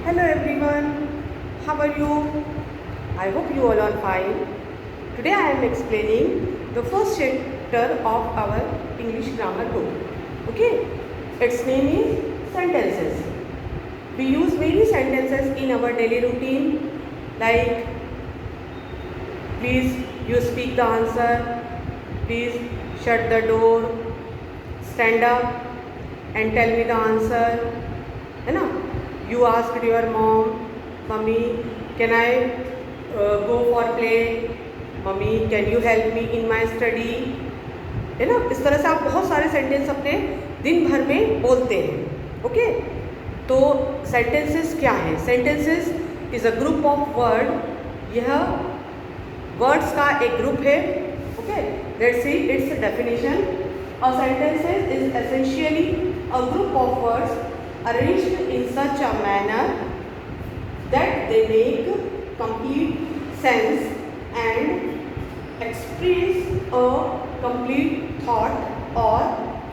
Hello everyone, how are you? I hope you all are fine. Today I am explaining the first chapter of our English grammar book. Okay, its name is sentences. We use many sentences in our daily routine like please you speak the answer, please shut the door, stand up and tell me the answer, है ना. You asked your mom, mummy can I go for play, mummy can you help me in my study, है ना. इस तरह से आप बहुत सारे सेंटेंस अपने दिन भर में बोलते हैं. ओके, तो सेंटेंसेस क्या है? Sentences is a group of word. यह वर्ड्स का एक ग्रुप है. Okay, let's see it's definition. A sentences is essentially a group of words arranged in such a manner that they make complete sense and express a complete thought or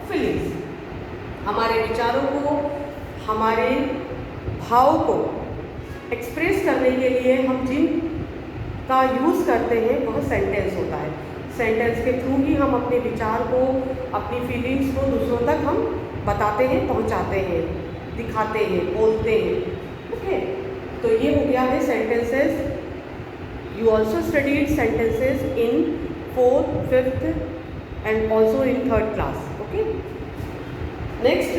feelings. हमारे विचारों को, हमारे भाव को express करने के लिए हम जिन का यूज़ करते हैं वह सेंटेंस होता है. सेंटेंस के थ्रू ही हम अपने विचार को, अपनी फीलिंग्स को दूसरों तक हम बताते हैं, पहुंचाते हैं, दिखाते हैं, बोलते हैं. ओके, तो ये हो गया है sentences. You also studied sentences in 4th, 5th and also in 3rd class. Okay, next,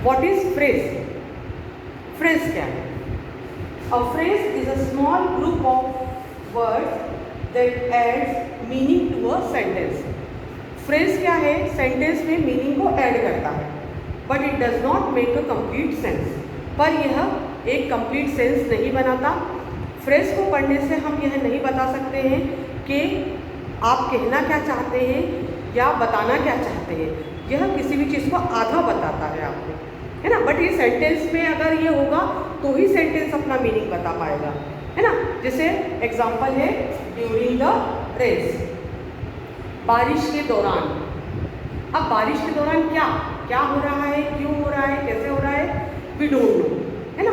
what is phrase? Phrase क्या है? A phrase is a small group of words that adds meaning to a sentence. Phrase क्या है? Sentence में meaning को add करता है, but it does not make a complete sense. पर यह एक कंप्लीट सेंस नहीं बनाता. फ्रेज को पढ़ने से हम यह नहीं बता सकते हैं कि आप कहना क्या चाहते हैं या बताना क्या चाहते हैं. यह किसी भी चीज़ को आधा बताता है आपको, है ना. बट ये सेंटेंस में अगर ये होगा तो ही सेंटेंस अपना मीनिंग बता पाएगा, है ना. जैसे एग्जाम्पल है ड्यूरिंग द रेस, बारिश के दौरान. अब बारिश के दौरान क्या क्या हो रहा है, क्यों हो रहा है, कैसे हो रहा है, वी डोंट नो, है ना.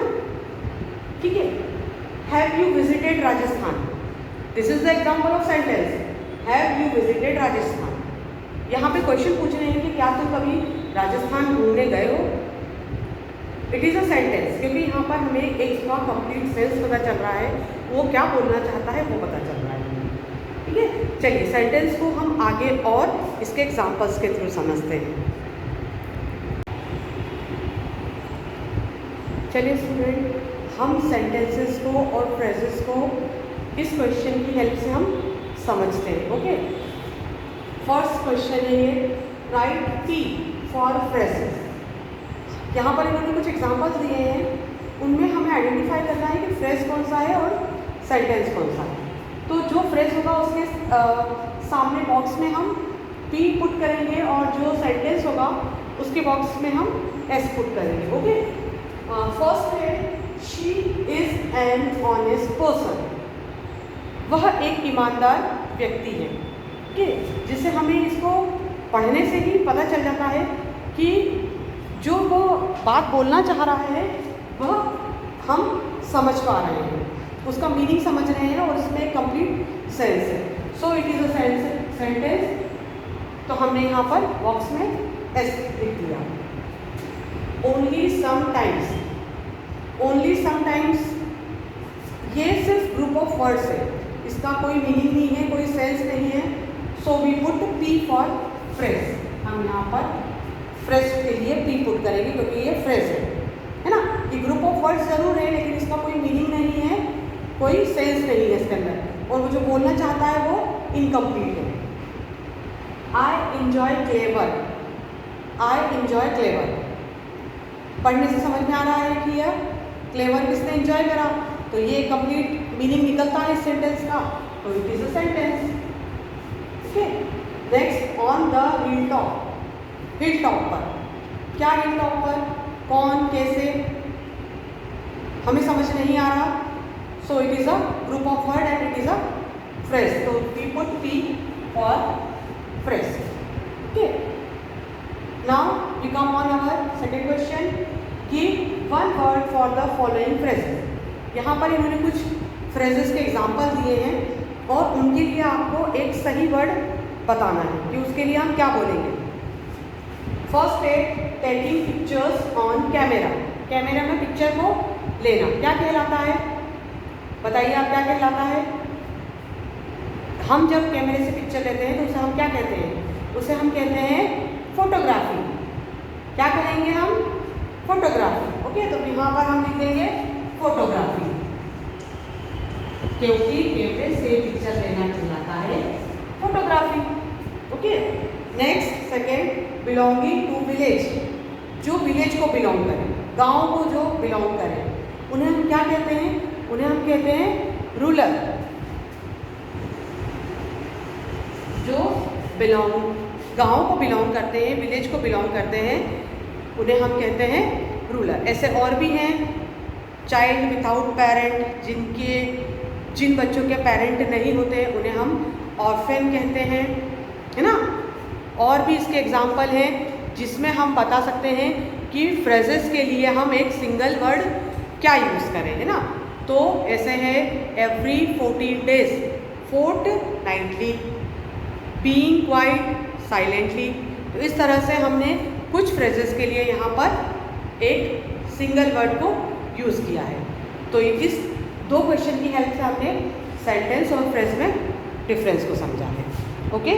ठीक है. Have you visited Rajasthan? This is the example of sentence. Have you visited Rajasthan? यहाँ पे क्वेश्चन पूछ रहे हैं कि क्या तुम कभी राजस्थान घूमने गए हो. इट इज़ अ सेंटेंस, क्योंकि यहाँ पर हमें एक इसका कंप्लीट सेंस पता चल रहा है, वो क्या बोलना चाहता है वो पता चल रहा है. ठीक है, चलिए सेंटेंस को हम आगे और इसके एग्जांपल्स के थ्रू समझते हैं. चलिए स्टूडेंट, हम सेंटेंसेस को और फ्रेजेस को इस क्वेश्चन की हेल्प से हम समझते हैं. ओके, फर्स्ट क्वेश्चन है ये, राइट P फॉर फ्रेजेस. यहाँ पर इन्होंने कुछ एग्जांपल्स दिए हैं, उनमें हमें आइडेंटिफाई करना है कि फ्रेज कौन सा है और सेंटेंस कौन सा है. तो जो फ्रेज होगा उसके सामने बॉक्स में हम P पुट करेंगे और जो सेंटेंस होगा उसके बॉक्स में हम S पुट करेंगे. ओके, फर्स्ट है she is an honest person. वह एक ईमानदार व्यक्ति है. ओके, जिससे हमें इसको पढ़ने से ही पता चल जाता है कि जो वो बात बोलना चाह रहा है वह हम समझ पा रहे हैं, उसका मीनिंग समझ रहे हैं और उसमें कंप्लीट सेंस है. सो इट इज़ अ सेंटेंस. तो हमने यहाँ पर बॉक्स में एस लिख दिया. Only sometimes. ओनली समटाइम्स ये सिर्फ ग्रुप ऑफ वर्ड्स है, इसका कोई मीनिंग नहीं है, कोई सेंस नहीं है. So we put P for phrase. हम यहाँ पर फ्रेज के लिए P पुट करेंगे क्योंकि ये फ्रेज है ना. ये ग्रुप ऑफ वर्ड्स जरूर है लेकिन इसका कोई मीनिंग नहीं है, कोई सेंस नहीं है इसके अंदर, और वो जो बोलना चाहता है वो इनकम्प्लीट है. I enjoy clever. I enjoy clever. पढ़ने से समझ में आ रहा है कि यह क्लेवर किसने इंजॉय करा, तो ये कंप्लीट मीनिंग निकलता है इस सेंटेंस का, तो it is a sentence. Okay, next, on the hill top. Hill top पर. क्या हिल टॉप पर, कौन, कैसे, हमें समझ नहीं आ रहा. So it is a group of word and it is a phrase. तो we put P for phrase. Okay, now we come on our second question. Give one word for the following phrases. यहाँ पर इन्होंने कुछ phrases के example दिए हैं और उनके लिए आपको एक सही वर्ड बताना है कि उसके लिए हम क्या बोलेंगे। फर्स्ट है taking pictures on camera. Camera में पिक्चर को लेना क्या कहलाता है, बताइए आप क्या कहलाता है। हम जब कैमरे से पिक्चर लेते हैं तो उसे हम क्या कहते हैं, उसे हम कहते हैं फोटोग्राफी। क्या कहेंगे हम, फोटोग्राफी। ओके, तो यहाँ पर हम लिख देंगे फोटोग्राफी, क्योंकि कैमरे से पिक्चर लेना कहलाता है photography. Okay, next second belonging to village. जो विलेज को बिलोंग करें, गांव को जो बिलोंग करें, उन्हें हम क्या कहते हैं, उन्हें हम कहते हैं रूरल। जो बिलोंग गांव को बिलोंग करते हैं, विलेज को बिलोंग करते हैं, उन्हें हम कहते हैं रूरल। ऐसे और भी हैं, चाइल्ड विदाउट पेरेंट, जिन बच्चों के पेरेंट नहीं होते उन्हें हम ऑर्फेन कहते हैं, है ना। और भी इसके एग्जाम्पल हैं जिसमें हम बता सकते हैं कि फ्रेजेस के लिए हम एक सिंगल वर्ड क्या यूज़ करें, है ना। तो ऐसे है every 14 days, fortnightly, being quite, silently. तो इस तरह से हमने कुछ फ्रेजेस के लिए यहाँ पर एक सिंगल वर्ड को यूज़ किया है। तो इस 2 क्वेश्चन की हेल्प से हमने सेंटेंस और फ्रेज में डिफरेंस को समझा है। ओके।